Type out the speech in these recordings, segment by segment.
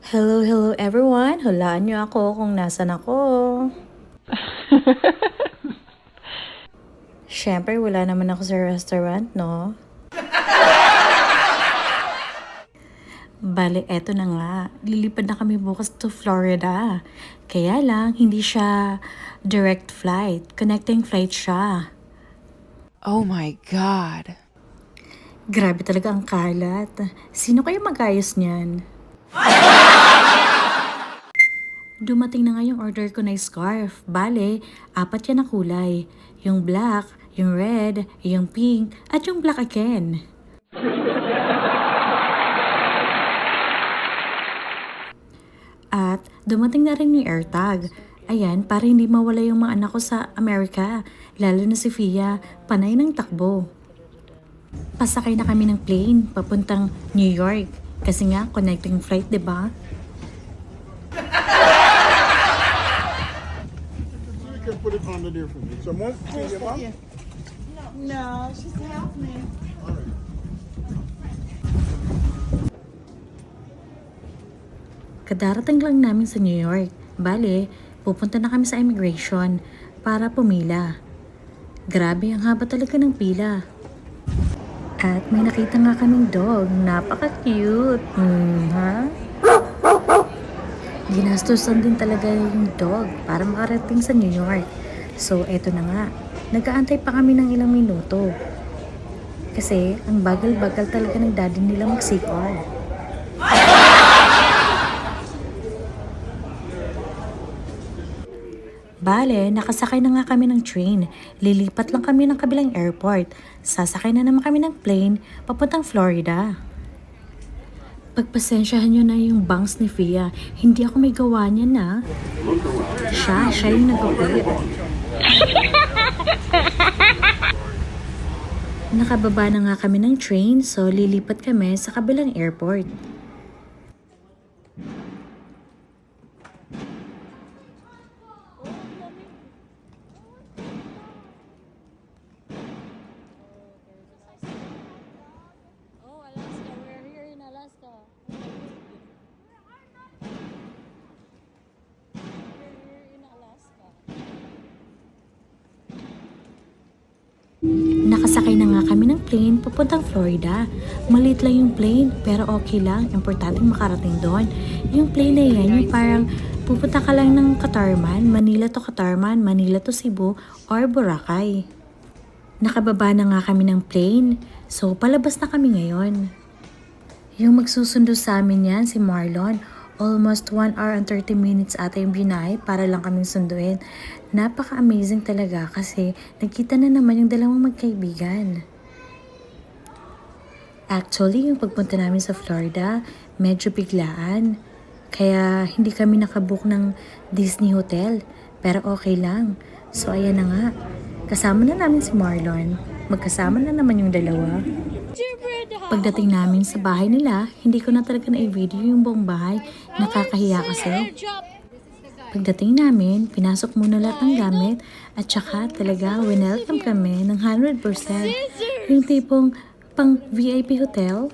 Hello, hello everyone! Hulaan niyo ako kung nasan ako. Siyempre, wala naman ako sa restaurant, no? Bale, eto na nga. Lilipad na kami bukas to Florida. Kaya lang, hindi siya direct flight. Connecting flight siya. Oh my God. Grabe talaga ang kalat. Sino kaya mag-ayos niyan? Dumating na nga yung order ko na scarf. Bale, 4 yan na kulay. Yung black, yung red, yung pink, at yung black again. At dumating na rin yung AirTag. Ayan, para hindi mawala yung mga anak ko sa Amerika. Lalo na si Fia, panay ng takbo. Pasakay na kami ng plane papuntang New York. Kasi nga, connecting flight, 'di ba? You can put it on the there for me. Someone? Your mom? No, she's helped me. Kadarating lang namin sa New York. Bale, pupunta na kami sa immigration para pumila. Grabe, ang haba talaga ng pila. At may nakita nga kaming dog. Napaka-cute. Ha? Ginastusan din talaga yung dog para makarating sa New York. So, eto na nga. Nag-aantay pa kami ng ilang minuto. Kasi, ang bagal-bagal talaga ng daddy nila mag-CR. Bale, nakasakay na nga kami ng train. Lilipat lang kami ng kabilang airport. Sasakay na naman kami ng plane papuntang Florida. Pagpasensyahan nyo na yung bangs ni Fia. Hindi ako may gawa niya na. Siya yung nag-update. Nakababa na nga kami ng train, so lilipat kami sa kabilang airport. Oh, Alaska. We're here in Alaska. We're here in Alaska. Nakasakay na nga kami ng plane papuntang Florida. Maliit lang yung plane, pero okay lang. Importante makarating doon. Yung plane na yan, yung parang pupunta ka lang ng Katarman, Manila to Katarman, Manila to Cebu, or Boracay. Nakababa na nga kami ng plane, so palabas na kami ngayon. Yung magsusundo sa amin yan, si Marlon. Almost 1 hour and 30 minutes ata yung binahe para lang kaming sunduin. Napaka-amazing talaga kasi nagkita na naman yung dalawang magkaibigan. Actually, yung pagpunta namin sa Florida, medyo biglaan. Kaya hindi kami nakabook ng Disney Hotel. Pero okay lang. So ayan na nga. Kasama na namin si Marlon. Magkasama na naman yung dalawa. Pagdating namin sa bahay nila, hindi ko na talaga na-video yung buong bahay. Nakakahiya kasi. Pagdating namin, pinasok muna lahat ng gamit at saka talaga winelcome kami ng 100%. Yung tipong pang VIP hotel.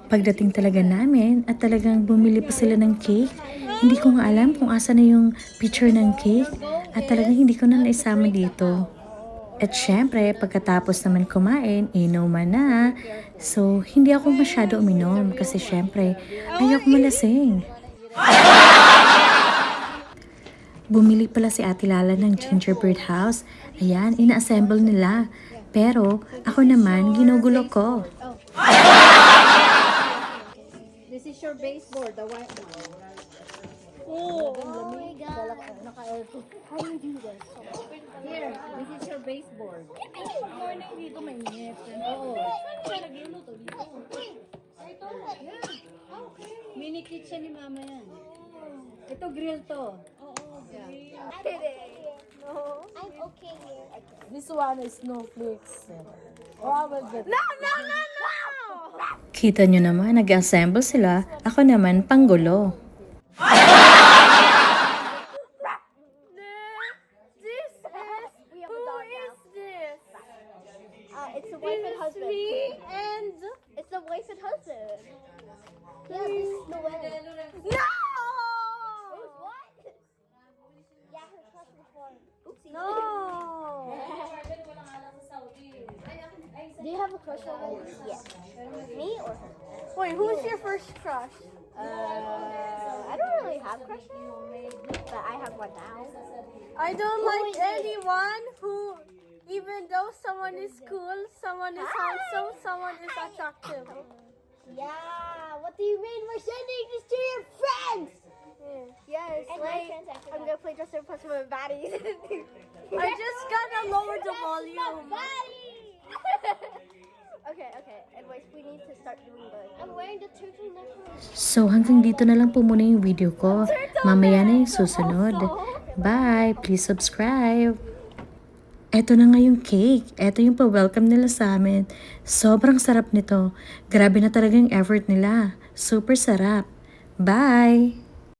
Pagdating talaga namin at talagang bumili pa sila ng cake, hindi ko nga alam kung asa na yung picture ng cake at talagang hindi ko na naisama dito. At syempre, pagkatapos naman kumain, inuman na. So, hindi ako masyado uminom kasi syempre, ayoko malasing. Bumili pala si Ate Lala ng gingerbread house. Ayan, ina-assemble nila. Pero, ako naman, ginugulo ko. This is your baseboard, the white one. Oh my God. How you do this? Here, this is your baseboard. Morning dito mainit. Oo. Siya nagluluto dito. Ito. Mini kitchen ni mama yan. Ito grill to. Oo, okay. I'm okay here. This one is snowflakes. Oh, I will get No, no, no, no! Kita nyo naman, nag-assemble sila. Ako naman, panggulo. This is... Who is this? it's the wife and husband. And It's the wife and husband. Yeah, this is the wedding. no! What? Yeah, her crush before. Oopsie. No! Do you have a crush already? Yes. Me or her? Wait, who's your first crush? I don't really have crushes, but I have one now. I don't Who like is it? anyone who, even though someone is cool, someone is handsome, someone is attractive. Yeah, what do you mean? We're sending this to your friends! Yes, And my friends after I'm that. gonna play Just a Punch with baddies. I just gotta lower the volume. Okay. Anyways, we need to start doing the. I'm wearing the turtleneck. So hanggang dito na lang po muna yung video ko. Mamaya na yung susunod. Bye! Please subscribe! Eto na nga yung cake. Eto yung pa-welcome nila sa amin. Sobrang sarap nito. Grabe na talaga yung effort nila. Super sarap. Bye!